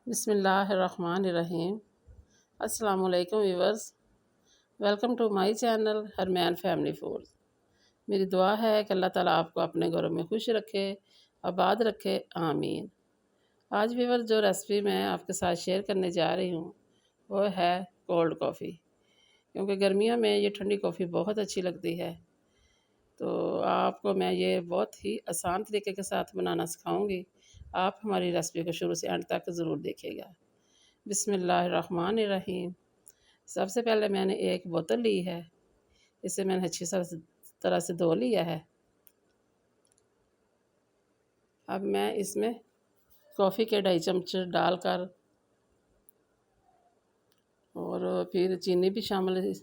बिस्मिल्लाहिर्रहमानिर्रहीम। अस्सलाम वालेकुम viewers, welcome to my channel Harman family food. मेरी दुआ है कि अल्लाह ताला आपको अपने घरों में खुश रखे, आबाद रखे, आमीन। आज व्यूवर्स जो रेसिपी मैं आपके साथ शेयर करने जा रही हूँ वो है कोल्ड कॉफ़ी, क्योंकि गर्मियों में ये ठंडी कॉफ़ी बहुत अच्छी लगती है। तो आपको मैं ये बहुत ही आसान तरीके के साथ बनाना सिखाऊंगी। आप हमारी रेसिपी को शुरू से अंत तक ज़रूर देखिएगा। बिस्मिल्लाहिर्रहमानिर्रहीम। सबसे पहले मैंने एक बोतल ली है, इसे मैंने अच्छी तरह से धो लिया है। अब मैं इसमें कॉफ़ी के 2.5 चम्मच डालकर और फिर चीनी भी शामिल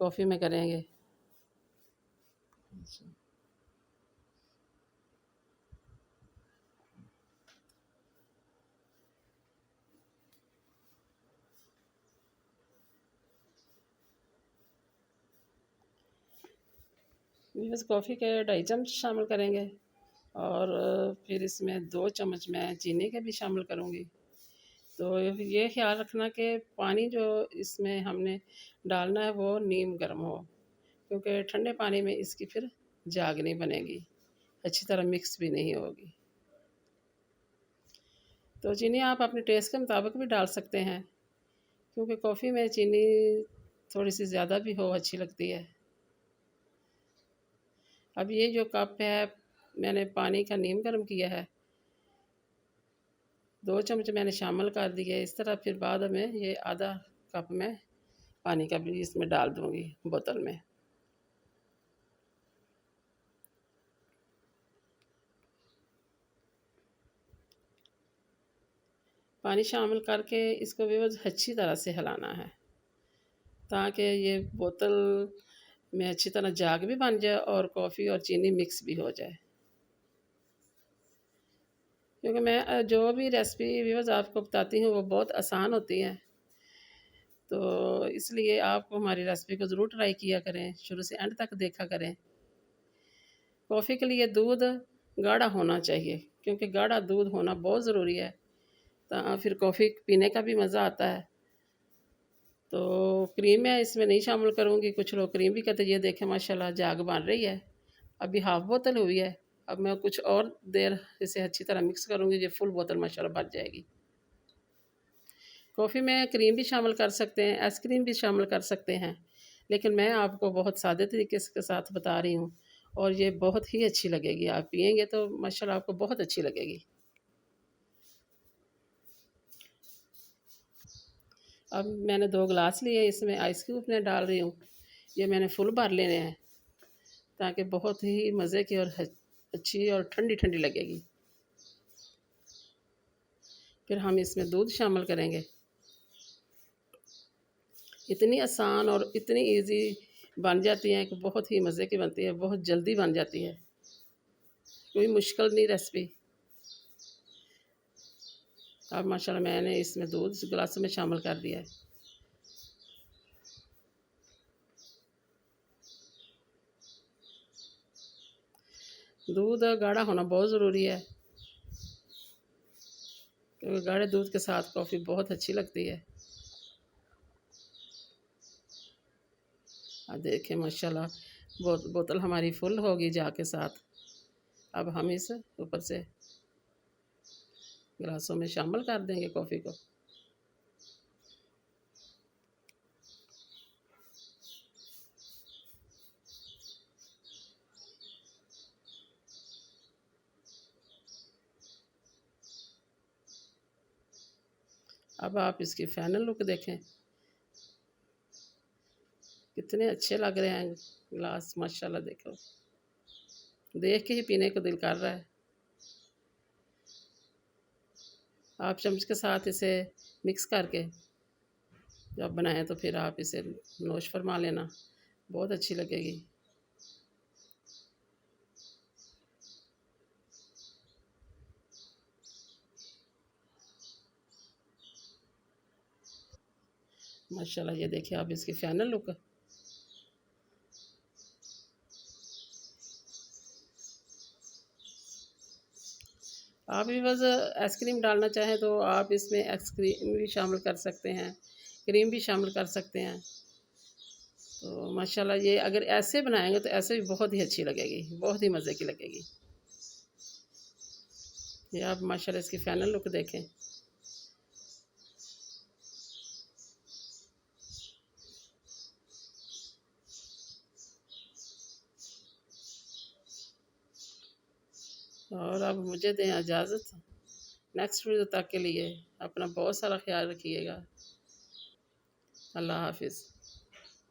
कॉफ़ी में करेंगे। बस कॉफ़ी के 2.5 चम्मच शामिल करेंगे और फिर इसमें 2 चम्मच मैं चीनी के भी शामिल करूँगी। तो ये ख्याल रखना कि पानी जो इसमें हमने डालना है वो नीम गर्म हो, क्योंकि ठंडे पानी में इसकी फिर जाग नहीं बनेगी, अच्छी तरह मिक्स भी नहीं होगी। तो चीनी आप अपने टेस्ट के मुताबिक भी डाल सकते हैं, क्योंकि कॉफ़ी में चीनी थोड़ी सी ज़्यादा भी हो अच्छी लगती है। अब ये जो कप है मैंने पानी का नीम गर्म किया है, 2 चम्मच मैंने शामिल कर दिए। इस तरह फिर बाद में ये आधा कप में पानी का भी इसमें डाल दूँगी बोतल में। पानी शामिल करके इसको भी बस अच्छी तरह से हिलाना है, ताकि ये बोतल में अच्छी तरह जाग भी बन जाए और कॉफ़ी और चीनी मिक्स भी हो जाए। क्योंकि मैं जो भी रेसिपी व्यूअर्स आपको बताती हूँ वो बहुत आसान होती हैं, तो इसलिए आप हमारी रेसिपी को ज़रूर ट्राई किया करें, शुरू से एंड तक देखा करें। कॉफ़ी के लिए दूध गाढ़ा होना चाहिए, क्योंकि गाढ़ा दूध होना बहुत ज़रूरी है, तो फिर कॉफ़ी पीने का भी मज़ा आता है। तो क्रीम मैं इसमें नहीं शामिल करूँगी। कुछ लोग क्रीम भी कहते हैं। ये देखें माशाल्लाह जाग बन रही है, अभी हाफ़ बोतल हुई है। अब मैं कुछ और देर इसे अच्छी तरह मिक्स करूँगी, ये फुल बोतल माशाल्लाह बन जाएगी। कॉफ़ी में क्रीम भी शामिल कर सकते हैं, आइसक्रीम भी शामिल कर सकते हैं, लेकिन मैं आपको बहुत सादे तरीके के साथ बता रही हूँ और ये बहुत ही अच्छी लगेगी। आप पिएंगे तो माशाल्लाह आपको बहुत अच्छी लगेगी। अब मैंने 2 गिलास लिए, इसमें आइस क्यूब मैं डाल रही हूँ। ये मैंने फुल भर लेने हैं, ताकि बहुत ही मज़े की और अच्छी और ठंडी ठंडी लगेगी। फिर हम इसमें दूध शामिल करेंगे। इतनी आसान और इतनी इजी बन जाती हैं कि बहुत ही मज़े की बनती है, बहुत जल्दी बन जाती है, कोई मुश्किल नहीं रेसिपी। अब माशाल्लाह मैंने इसमें दूध इस गिलास में शामिल कर दिया है। दूध गाढ़ा होना बहुत ज़रूरी है, क्योंकि गाढ़े दूध के साथ कॉफ़ी बहुत अच्छी लगती है। अब देखें माशाल्लाह बोतल हमारी फुल होगी जा के साथ। अब हम इस ऊपर से गिलासों में शामिल कर देंगे कॉफ़ी को। अब आप इसकी फाइनल लुक देखें, कितने अच्छे लग रहे हैं गिलास माशाल्लाह। देखो, देख के ही पीने को दिल कर रहा है। आप चम्मच के साथ इसे मिक्स करके जब बनाएं तो फिर आप इसे नोश फरमा लेना, बहुत अच्छी लगेगी। माशाल्लाह ये देखिए आप इसकी फाइनल लुक। आप भी बस आइसक्रीम डालना चाहें तो आप इसमें आइसक्रीम भी शामिल कर सकते हैं, क्रीम भी शामिल कर सकते हैं। तो माशाल्लाह ये अगर ऐसे बनाएँगे तो ऐसे भी बहुत ही अच्छी लगेगी, बहुत ही मज़े की लगेगी। ये आप माशाल्लाह इसकी फाइनल लुक देखें। और अब मुझे दें इजाज़त। नेक्स्ट वीडियो तक के लिए अपना बहुत सारा ख्याल रखिएगा। अल्लाह हाफ़िज़।